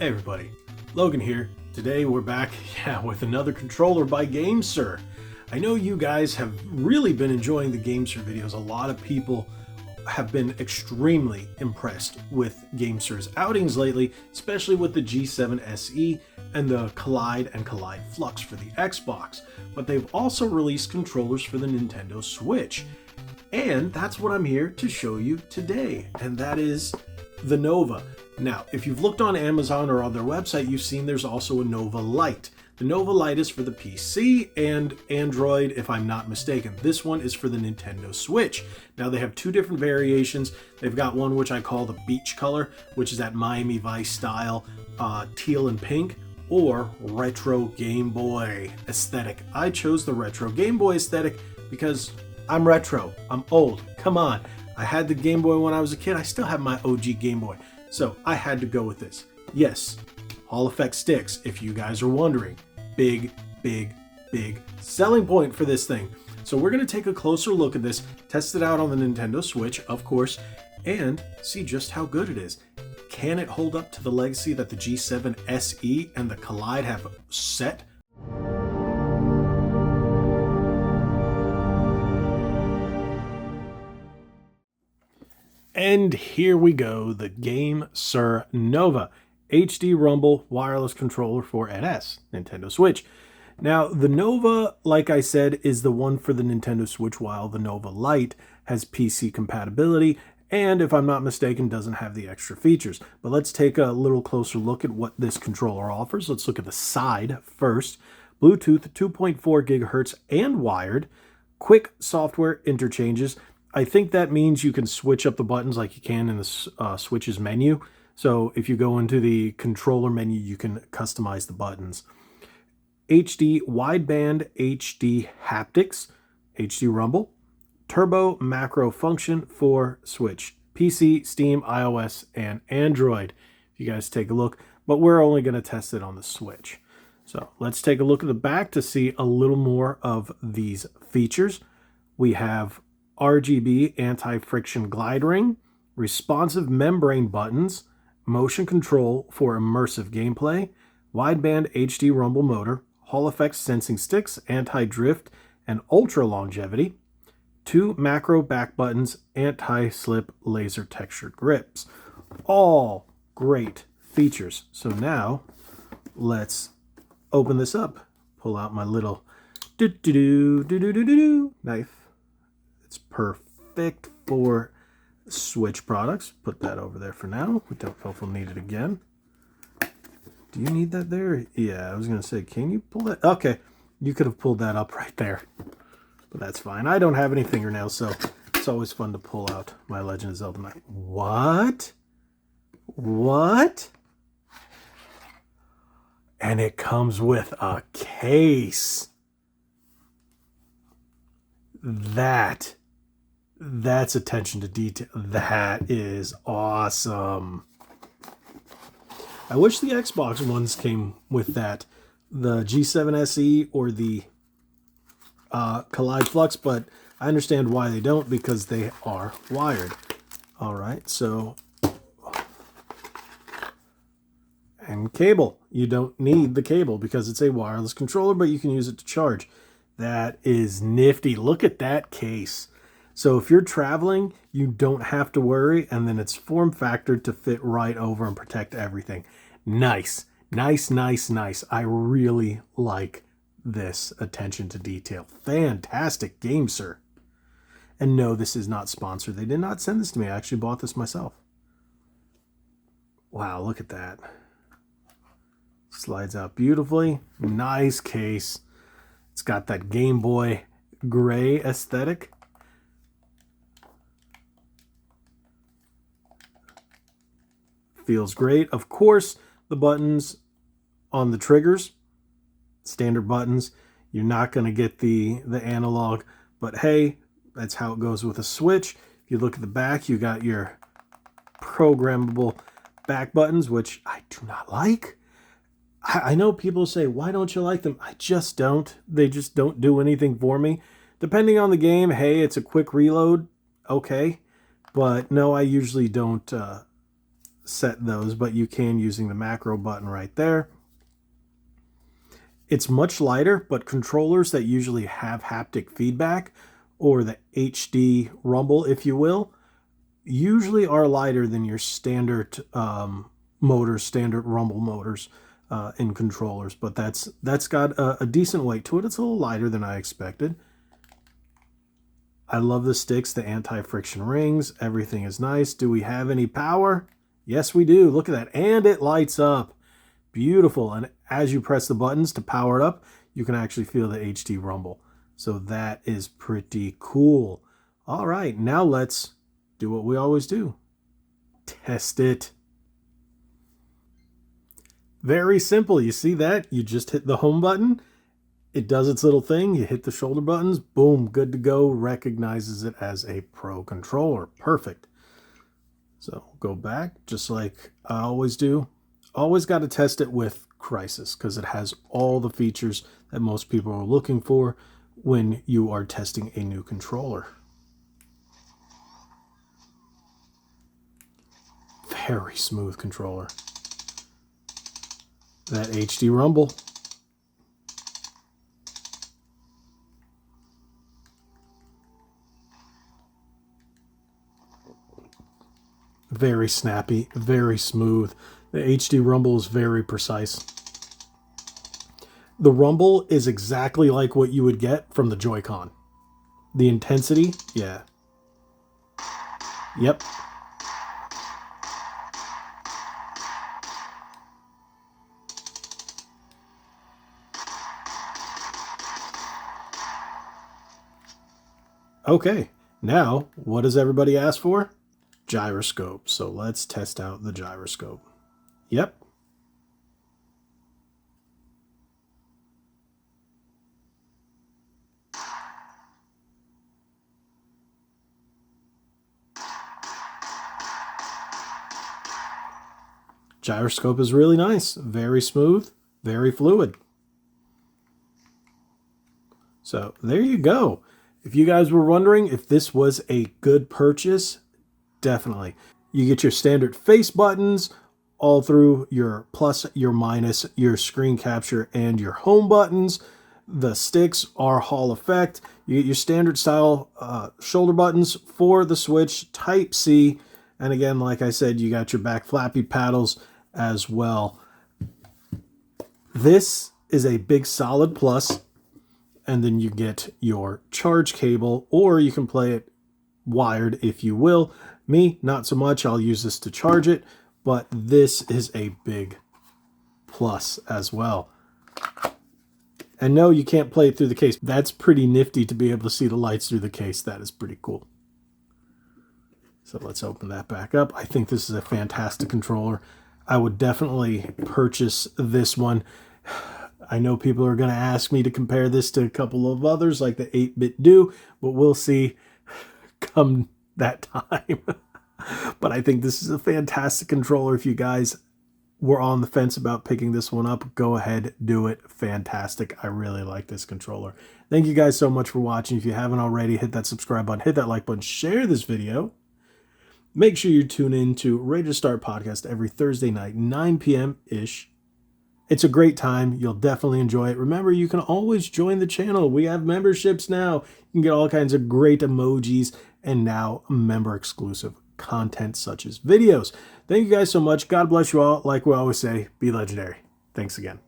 Hey everybody, Logan here. Today we're back with another controller by Gamesir. I know you guys have really been enjoying the Gamesir videos. A lot of people have been extremely impressed with Gamesir's outings lately, especially with the G7 SE and the Collide and Collide Flux for the Xbox. But they've also released controllers for the Nintendo Switch. And that's what I'm here to show you today, and that is the Nova. Now, if you've looked on Amazon or on their website, you've seen there's also a Nova Lite. The Nova Lite is for the PC and Android, if I'm not mistaken. This one is for the Nintendo Switch. Now, they have two different variations. They've got one which I call the beach color, which is that Miami Vice style, teal and pink, or retro Game Boy aesthetic. I chose the retro Game Boy aesthetic because I'm retro. I'm old. Come on. I had the Game Boy when I was a kid. I still have my OG Game Boy. So I had to go with this. Yes, Hall effect sticks, if you guys are wondering. Big selling point for this thing. So we're going to take a closer look at this, test it out on the Nintendo Switch, of course, and see just how good it is. Can it hold up to the legacy that the G7 SE and the Collide have set? And here we go, the Gamesir Nova HD Rumble wireless controller for NS, Nintendo Switch. Now, the Nova, like I said, is the one for the Nintendo Switch, while the Nova Lite has PC compatibility and, if I'm not mistaken, doesn't have the extra features. But let's take a little closer look at what this controller offers. Let's look at the side first. Bluetooth 2.4 gigahertz and wired. Quick software interchanges. I think that means you can switch up the buttons like you can in the Switch's menu. So if you go into the controller menu, you can customize the buttons. HD wideband HD haptics, HD rumble, turbo macro function for Switch, PC, Steam, iOS, and Android. If you guys take a look, but we're only going to test it on the Switch. So let's take a look at the back to see a little more of these features. We have RGB anti-friction glide ring, responsive membrane buttons, motion control for immersive gameplay, wideband HD rumble motor, Hall effect sensing sticks, anti-drift, and ultra longevity, 2 macro back buttons, anti-slip laser textured grips. All great features. So now let's open this up. Pull out my little knife. It's perfect for Switch products. Put that over there for now. We don't know if we'll need it again. Do you need that there? Yeah, I was going to say, can you pull that? Okay, you could have pulled that up right there. But that's fine. I don't have any fingernails, so it's always fun to pull out my Legend of Zelda knife. What? What? And it comes with a case. That's attention to detail. That is awesome. I wish the Xbox ones came with that. The G7 SE or the Collide Flux, but I understand why they don't, because they are wired. All right, so... And cable. You don't need the cable because it's a wireless controller, but you can use it to charge. That is nifty. Look at that case. So if you're traveling, you don't have to worry, and then it's form factored to fit right over and protect everything. Nice. Nice. I really like this attention to detail. Fantastic Gamesir. And no, this is not sponsored. They did not send this to me. I actually bought this myself. Wow, look at that. Slides out beautifully. Nice case. It's got that Game Boy gray aesthetic. Feels great. Of course, the buttons on the triggers, standard buttons. You're not going to get the analog, but hey, that's how it goes with a Switch. If you look at the back, you got your programmable back buttons, which I do not like. I know people say, why don't you like them? I just don't. They just don't do anything for me. Depending on the game, hey, it's a quick reload. Okay. But no, I usually don't set those, but you can using the macro button right there. It's much lighter, but controllers that usually have haptic feedback, or the HD rumble, if you will, usually are lighter than your standard motors, standard rumble motors in controllers. But that's got a decent weight to it. It's a little lighter than I expected. I love the sticks, the anti-friction rings. Everything is nice. Do we have any power? Yes, we do. Look at that. And it lights up. Beautiful. And as you press the buttons to power it up, you can actually feel the HD rumble. So that is pretty cool. All right, now let's do what we always do. Test it. Very simple. You see that? You just hit the home button. It does its little thing. You hit the shoulder buttons. Boom, good to go. Recognizes it as a Pro controller. Perfect. So go back just like I always do. Always got to test it with Crysis because it has all the features that most people are looking for when you are testing a new controller. Very smooth controller. That HD rumble. Very snappy, very smooth. The HD rumble is very precise. The rumble is exactly like what you would get from the Joy-Con. The intensity, yeah. Yep. Okay, now what does everybody ask for? Gyroscope. So let's test out the gyroscope. Yep. Gyroscope is really nice. Very smooth, very fluid. So there you go. If you guys were wondering if this was a good purchase, definitely. You get your standard face buttons all through your plus, your minus, your screen capture, and your home buttons. The sticks are Hall effect. You get your standard style shoulder buttons for the Switch, Type-C. And again, like I said, you got your back flappy paddles as well. This is a big solid plus. And then you get your charge cable, or you can play it wired if you will. Me, not so much. I'll use this to charge it, but this is a big plus as well. And no, you can't play it through the case. That's pretty nifty to be able to see the lights through the case. That is pretty cool. So let's open that back up. I think this is a fantastic controller. I would definitely purchase this one. I know people are going to ask me to compare this to a couple of others like the 8-bit do, but we'll see come that time. But I think this is a fantastic controller. If you guys were on the fence about picking this one up, go ahead, do it. Fantastic. I really like this controller. Thank you guys so much for watching. If you haven't already, hit that subscribe button, hit that like button, share this video. Make sure you tune in to Ready to Start podcast every Thursday night, 9 p.m.-ish. It's a great time. You'll definitely enjoy it. Remember, you can always join the channel. We have memberships now. You can get all kinds of great emojis and now member-exclusive content such as videos. Thank you guys so much. God bless you all. Like we always say, be legendary. Thanks again.